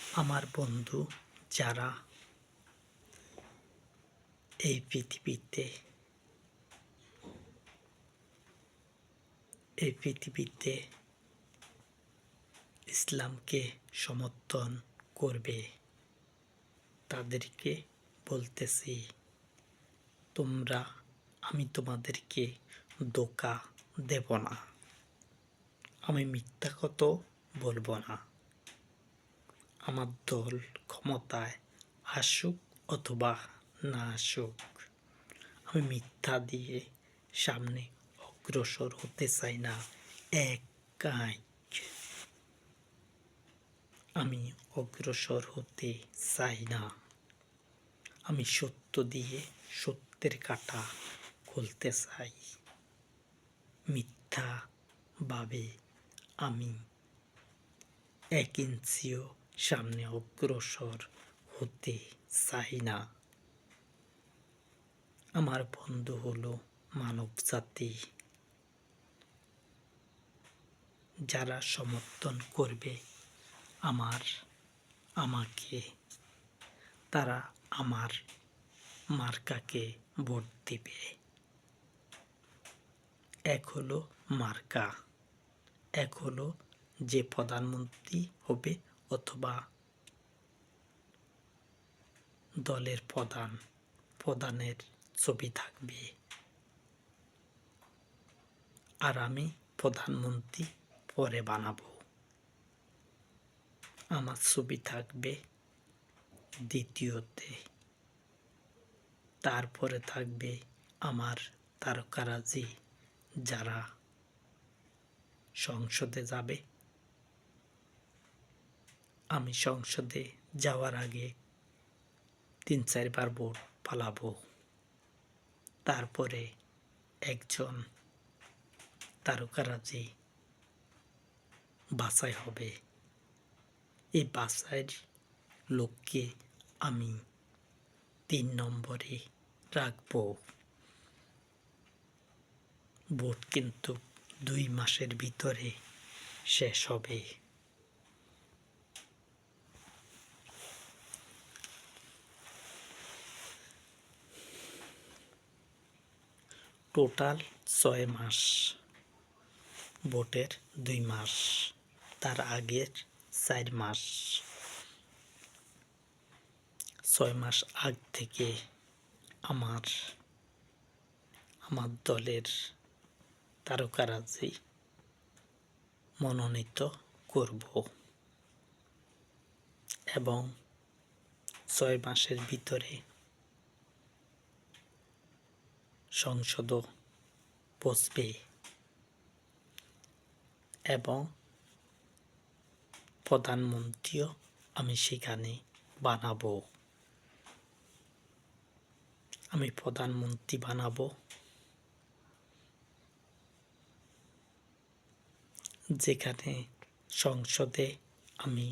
আমার বন্ধু যারা এই পৃথিবীতে ইসলামকে সমর্থন করবে, তাদেরকে বলতেছি, আমি তোমাদেরকে ধোঁকা দেব না, আমি মিথ্যা কথা বলবো না। আমার দল ক্ষমতায় আসুক অথবা না আসুক, আমি মিথ্যা দিয়ে সামনে অগ্রসর হতে চাই না। একাই আমি অগ্রসর হতে চাই না। আমি সত্য দিয়ে সত্যের কাঁটা খুলতে চাই। মিথ্যা ভাবে আমি 1 ইঞ্চিও সামনে অগ্রসর হতে চাই না। আমার বন্ধু হলো মানব জাতি। যারা সমর্থন করবে আমাকে, তারা আমার মার্কাকে ভোট দিবে। এক হলো মার্কা, এক হলো যে প্রধানমন্ত্রী হবে অথবা দলের প্রধানের ছবি থাকবে। আর আমি প্রধানমন্ত্রী পরে বানাবো। আমার ছবি থাকবে দ্বিতীয়তে, তারপরে থাকবে আমার তারকারাজি যারা সংসদে যাবে। আমি সংসদে যাওয়ার আগে 3-4 বার ভোট পালাবো। তারপরে একজন তারকারাজি বাছাই হবে। এই বাছাইয়ের লোককে আমি 3 নম্বরে রাখবো। ভোট কিন্তু 2 মাসের ভিতরে শেষ হবে। টোটাল 6 মাস, ভোটের 2 মাস, তার আগের 4 মাস। 6 মাস আগ থেকে আমার দলের তারকারাজি মনোনীত করব এবং 6 মাসের ভিতরে সংসদ বসবে এবং প্রধানমন্ত্রীও আমি সেখানে বানাবো। আমি প্রধানমন্ত্রী বানাবো যেখানে সংসদে আমি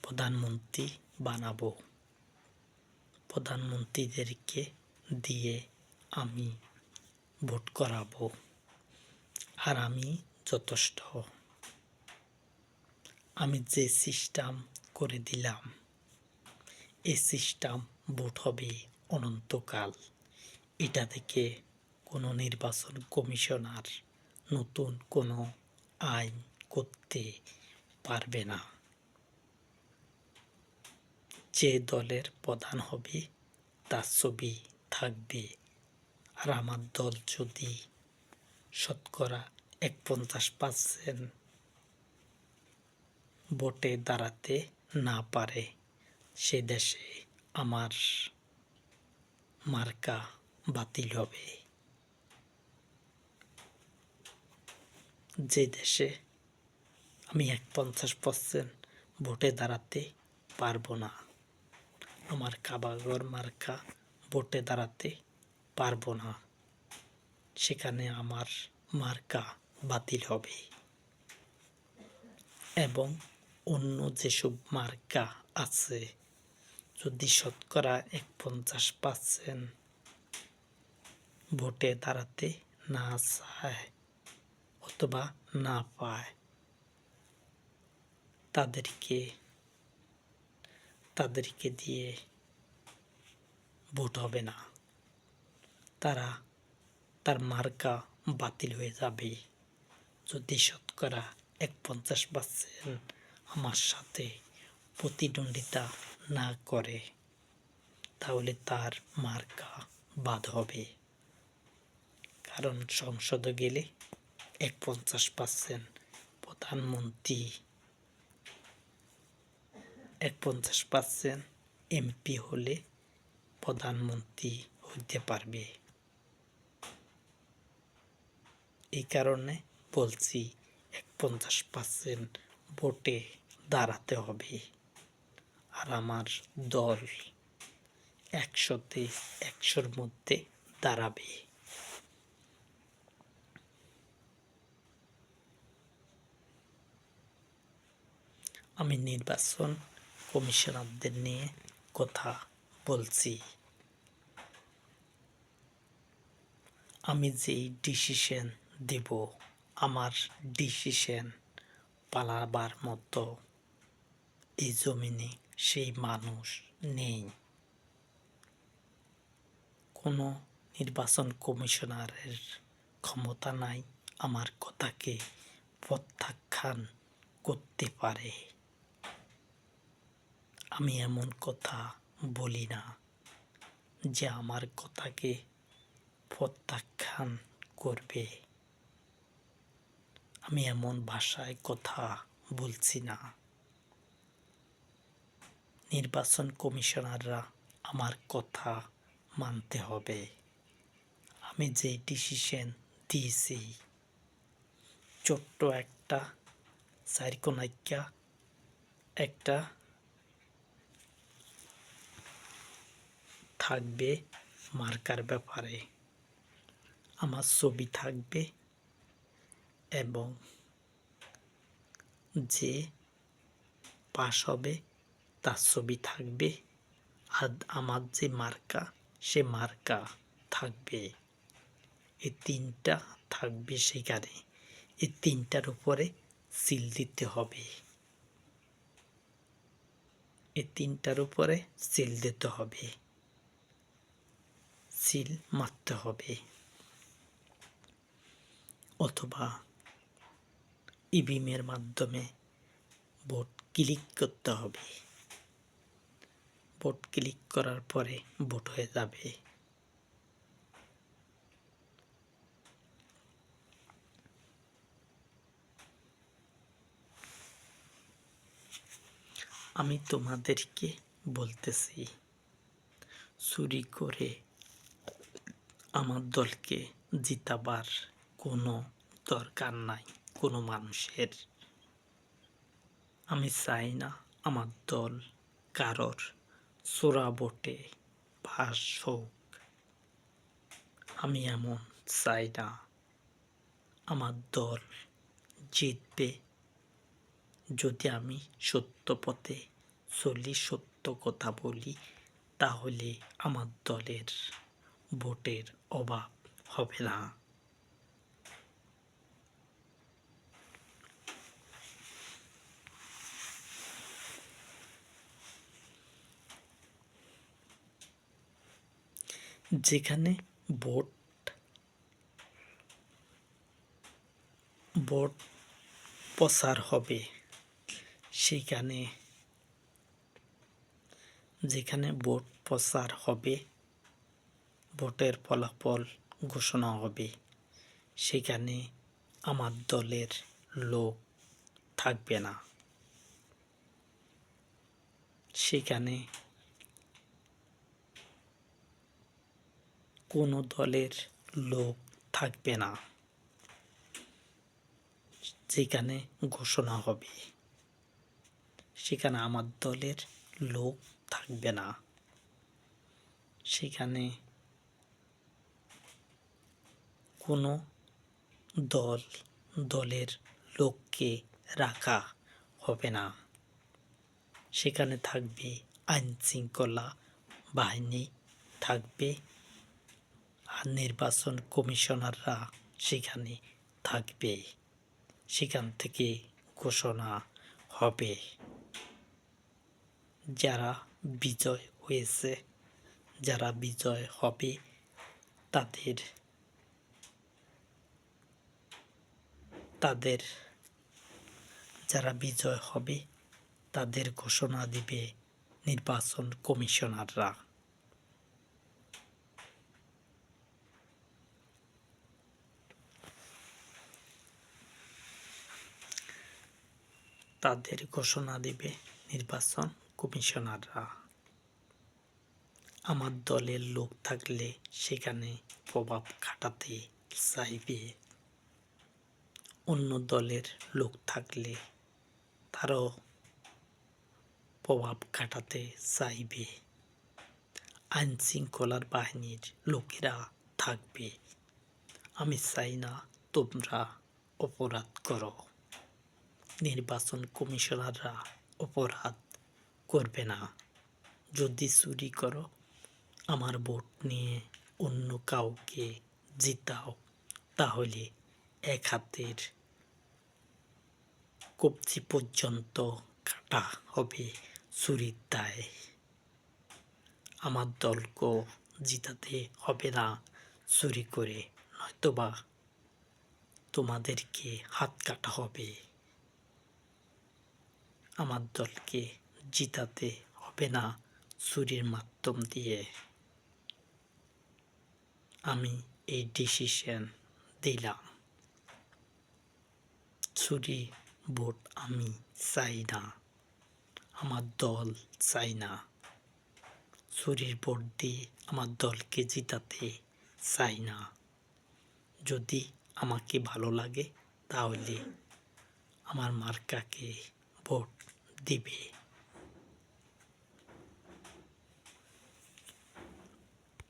প্রধানমন্ত্রী বানাবো। প্রধানমন্ত্রীদেরকে দিয়ে আমি ভোট করাবো। আর আমি যথেষ্ট। আমি যে সিস্টেম করে দিলাম, এই সিস্টেম ভোট হবে অনন্তকাল। এটা থেকে কোনো নির্বাচন কমিশনার নতুন কোনো আইন করতে পারবে না। যে দলের প্রধান হবে তার ছবি থাকবে। আর আমার দল যদি শতকরা 50% ভোটে দাঁড়াতে না পারে, সে দেশে আমার মার্কা বাতিল হবে। যে দেশে আমি 50% ভোটে দাঁড়াতে পারবো না, আমার কাবাঘর মার্কা ভোটে দাঁড়াতে পারবো না, সেখানে আমার মার্কা বাতিল হবে। এবং অন্য যেসব মার্কা আছে, যদি শতকরা 50% ভোটে দাঁড়াতে না চায় অথবা না পায়, তাদেরকে তাদেরকে দিয়ে ভোট হবে না। তার মার্কা বাতিল হয়ে যাবে। যদি শতকরা 50% আমার সাথে প্রতিদ্বন্দ্বিতা না করে, তাহলে তার মার্কা বাদ হবে। কারণ সংসদে গেলে 50% প্রধানমন্ত্রী, 50% এমপি হলে প্রধানমন্ত্রী হতে পারবে। এই কারণে বলছি 50% ভোটে দাঁড়াতে হবে। আর আমার দল 100-তে 100-র মধ্যে দাঁড়াবে। আমি নির্বাচন কমিশনারদের নিয়ে কথা বলছি। আমি যেই ডিসিশন দেব, আমার ডিসিশন পালাবার মতো এই জমিনে সেই মানুষ নেই। কোনো নির্বাচন কমিশনারের ক্ষমতা নাই আমার কথাকে প্রত্যাখ্যান করতে পারে। আমি এমন কথা বলি না যে আমার কথাকে প্রত্যাখ্যান করবে। আমি এমন ভাষায় কথা বলছি না। নির্বাচন কমিশনাররা আমার কথা মানতে হবে। আমি যে ডিসিশন দিয়েছি, ছোট্ট একটা চারকোনাইকা একটা থাকবে মার্কার ব্যাপারে, আমার ছবি থাকবে এবং যে পাস হবে তার ছবি থাকবে, আর আমার যে মার্কা সে মার্কা থাকবে। এই তিনটা থাকবে সেখানে। এই তিনটার উপরে সিল দিতে হবে। এই তিনটার উপরে সিল দিতে হবে, সিল মারতে হবে, অথবা ইভিএমের মাধ্যমে ভোট ক্লিক করতে হবে। ভোট ক্লিক করার পরে ভোট হয়ে যাবে। আমি তোমাদেরকে বলতেছি, চুরি করে আমার দলকে জিতাবার কোনো দরকার নাই কোনো মানুষের। আমি চাই না আমার দল কারোর চোরা ভোটে পাস হোক। আমি এমন চাই না। আমার দল জিতবে যদি আমি সত্য পথে চলি, সত্য কথা বলি, তাহলে আমার দলের ভোটের অভাব হবে না। যেখানে ভোট প্রচার হবে, যেখানে ভোট প্রচার হবে, ভোটের ফলাফল ঘোষণা হবে, সেখানে আমার দলের লোক থাকবে না। সেখানে কোনো দলের লোক থাকবে না। যেখানে ঘোষণা হবে সেখানে আমার দলের লোক থাকবে না। সেখানে কোনো দলের লোককে রাখা হবে না। সেখানে থাকবে আইন শৃঙ্খলা বাহিনী থাকবে, আর নির্বাচন কমিশনাররা সেখানে থাকবে। সেখান থেকে ঘোষণা হবে। যারা বিজয় হয়েছে, যারা বিজয় হবে তাদের তাদের যারা বিজয় হবে তাদের ঘোষণা দিবে নির্বাচন কমিশনাররা। তাদের ঘোষণা দিবে নির্বাচন কমিশনাররা। আমার দলের লোক থাকলে সেখানে প্রভাব খাটাতে চাইবে, অন্য দলের লোক থাকলে তারাও প্রভাব খাটাতে চাইবে। আইন শৃঙ্খলার বাহিনীর লোকেরা থাকবে। আমি চাই না তোমরা অপরাধ করো। নির্বাচন কমিশনাররা অপরাধ করবে না। যদি চুরি করো, আমার ভোট নিয়ে অন্য কাউকে জিতাও, তাহলে এক হাতের কবজি পর্যন্ত কাটা হবে চুরির দায়ে। আমার দলকেও জিতাতে হবে না চুরি করে, নয়তোবা তোমাদেরকে হাত কাটা হবে। আমার দলকে জিতাতে হবে না চুরির মাধ্যম দিয়ে। আমি এই ডিসিশন দিলাম। চুরি ভোট আমি চাই না, আমার দল চাই না। চুরির ভোট দিয়ে আমার দলকে জিতাতে চাই না। যদি আমাকে ভালো লাগে তাহলে আমার মার্কাকে ভোট দিবে।